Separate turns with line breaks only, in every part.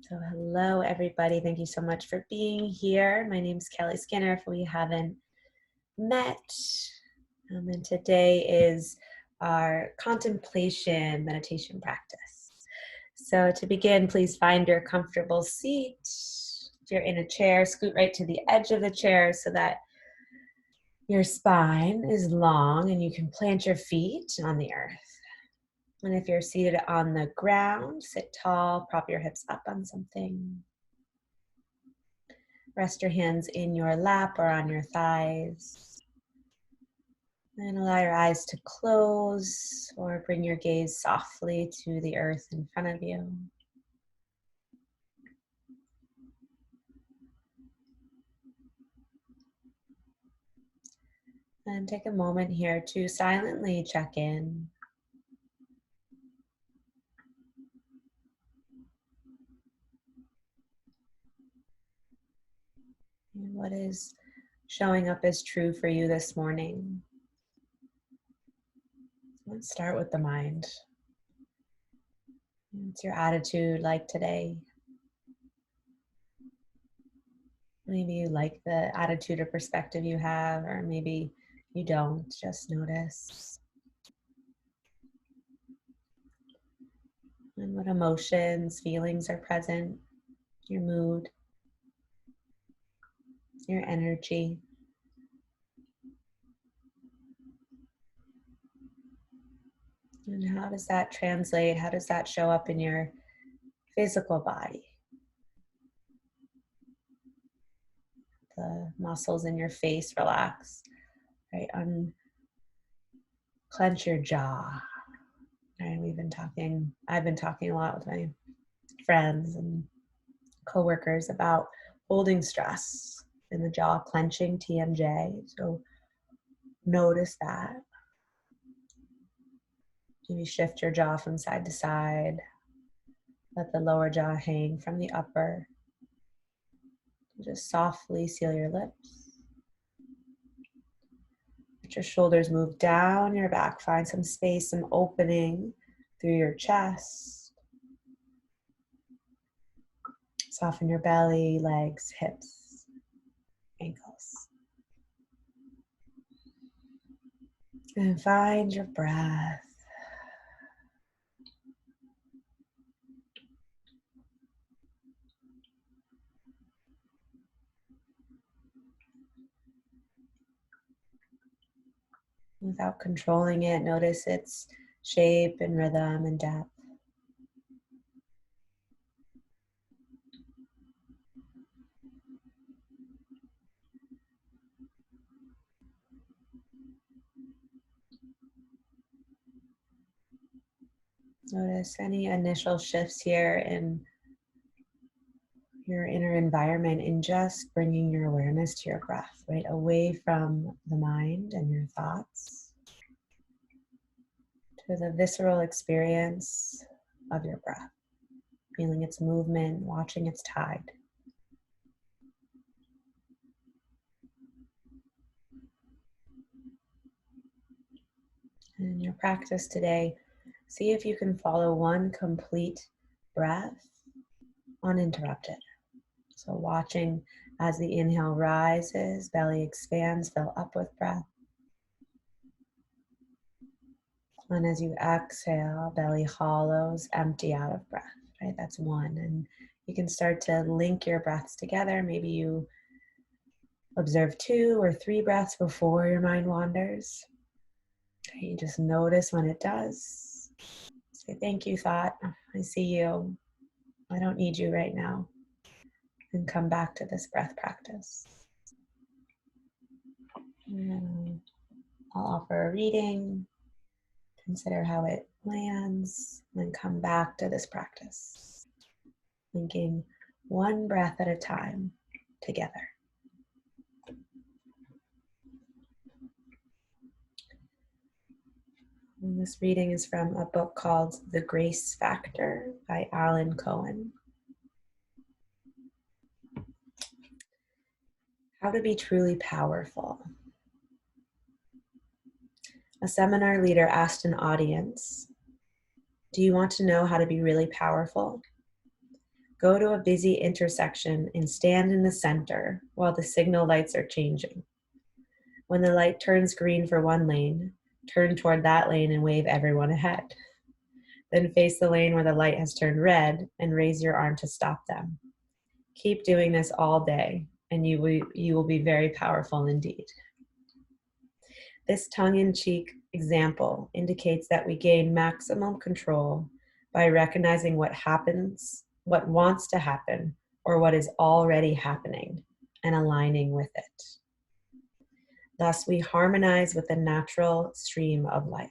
So hello, everybody. Thank you so much for being here. My name is Kelly Skinner, if we haven't met. And today is our contemplation meditation practice. So to begin, please find your comfortable seat. If you're in a chair, scoot right to the edge of the chair so that your spine is long and you can plant your feet on the earth. And if you're seated on the ground, sit tall, prop your hips up on something. Rest your hands in your lap or on your thighs. And allow your eyes to close or bring your gaze softly to the earth in front of you. And take a moment here to silently check in. And what is showing up as true for you this morning? Let's start with the mind. What's your attitude like today? Maybe you like the attitude or perspective you have, or maybe you don't. Just notice. And what emotions, feelings are present, your mood, your energy. And how does that translate? How does that show up in your physical body? The muscles in your face relax, right? Clench your jaw. Right? I've been talking a lot with my friends and coworkers about holding stress in the jaw, clenching, TMJ. So notice that. Maybe shift your jaw from side to side. Let the lower jaw hang from the upper. Just softly seal your lips. Let your shoulders move down your back. Find some space, some opening through your chest. Soften your belly, legs, hips, ankles. And find your breath. Without controlling it, notice its shape and rhythm and depth. Notice any initial shifts here in your inner environment in just bringing your awareness to your breath, right? Away from the mind and your thoughts to the visceral experience of your breath, feeling its movement, watching its tide. In your practice today, see if you can follow one complete breath uninterrupted. So watching as the inhale rises, belly expands, fill up with breath. And as you exhale, belly hollows, empty out of breath, right? That's one. And you can start to link your breaths together. Maybe you observe 2 or 3 breaths before your mind wanders. Okay, you just notice when it does. Say, thank you, thought. I see you. I don't need you right now. And come back to this breath practice. And I'll offer a reading. Consider how it lands, and then come back to this practice. Linking one breath at a time together. And this reading is from a book called The Grace Factor by Alan Cohen. How to be truly powerful. A seminar leader asked an audience, "Do you want to know how to be really powerful? Go to a busy intersection and stand in the center while the signal lights are changing. When the light turns green for one lane, turn toward that lane and wave everyone ahead. Then face the lane where the light has turned red and raise your arm to stop them. Keep doing this all day, and you will be very powerful indeed. This tongue-in-cheek example indicates that we gain maximum control by recognizing what happens, what wants to happen, or what is already happening, and aligning with it. Thus, we harmonize with the natural stream of life.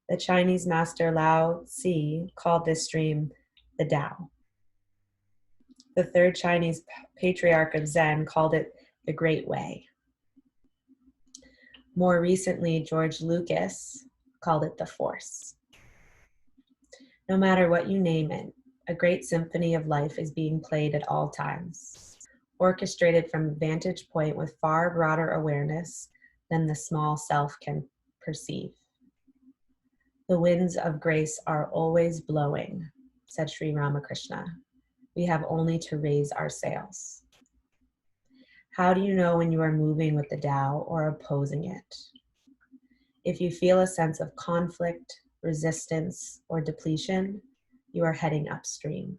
The Chinese master Lao Tzu called this stream the Tao. The third Chinese patriarch of Zen called it the Great Way. More recently, George Lucas called it the Force. No matter what you name it, a great symphony of life is being played at all times, orchestrated from a vantage point with far broader awareness than the small self can perceive. The winds of grace are always blowing, said Sri Ramakrishna. We have only to raise our sails. How do you know when you are moving with the Tao or opposing it? If you feel a sense of conflict, resistance, or depletion, you are heading upstream.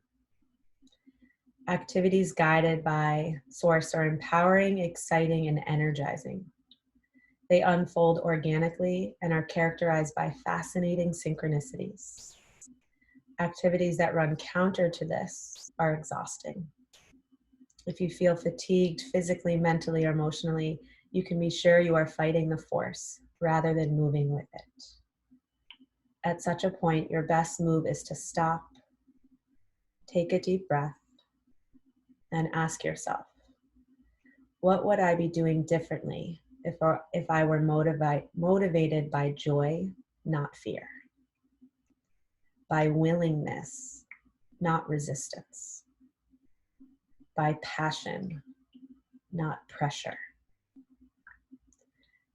Activities guided by Source are empowering, exciting, and energizing. They unfold organically and are characterized by fascinating synchronicities. Activities that run counter to this are exhausting. If you feel fatigued physically, mentally, or emotionally, you can be sure you are fighting the force rather than moving with it. At such a point, your best move is to stop, take a deep breath, and ask yourself, what would I be doing differently if I were motivated by joy, not fear? By willingness, not resistance. By passion, not pressure.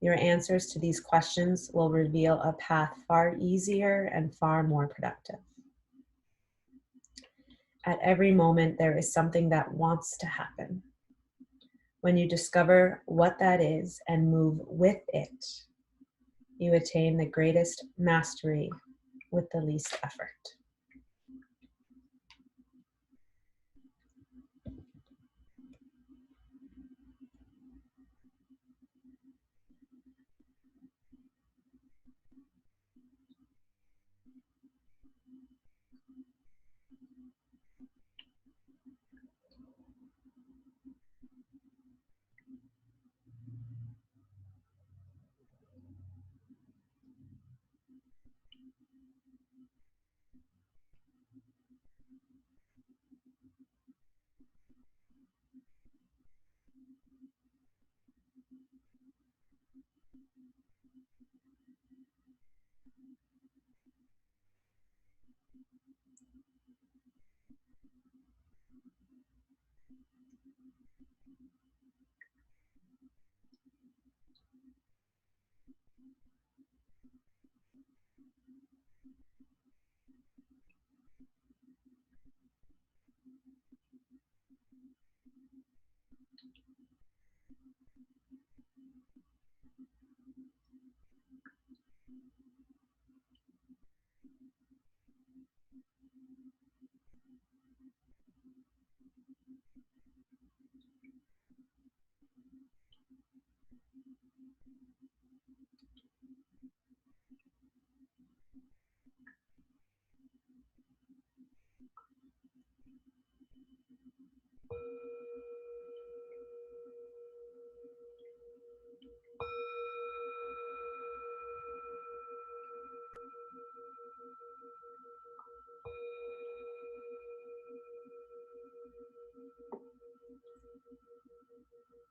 Your answers to these questions will reveal a path far easier and far more productive. At every moment, there is something that wants to happen. When you discover what that is and move with it, you attain the greatest mastery with the least effort.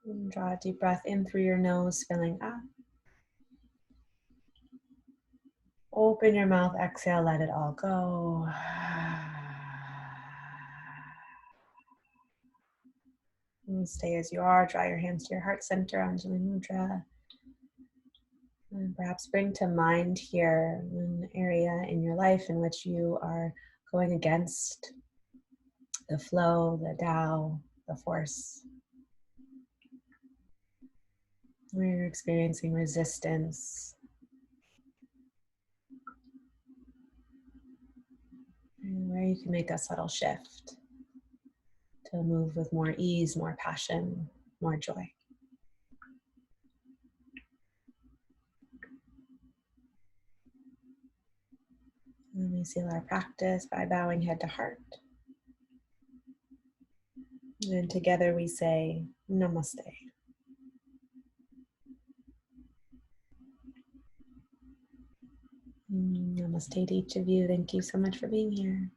And draw a deep breath in through your nose, filling up. Open your mouth, exhale, let it all go. And stay as you are. Draw your hands to your heart center, Anjali Mudra. And perhaps bring to mind here an area in your life in which you are going against the flow, the Tao, the force. Where you're experiencing resistance, and where you can make a subtle shift to move with more ease, more passion, more joy. And we seal our practice by bowing head to heart. And together we say, Namaste. Namaste to each of you. Thank you so much for being here.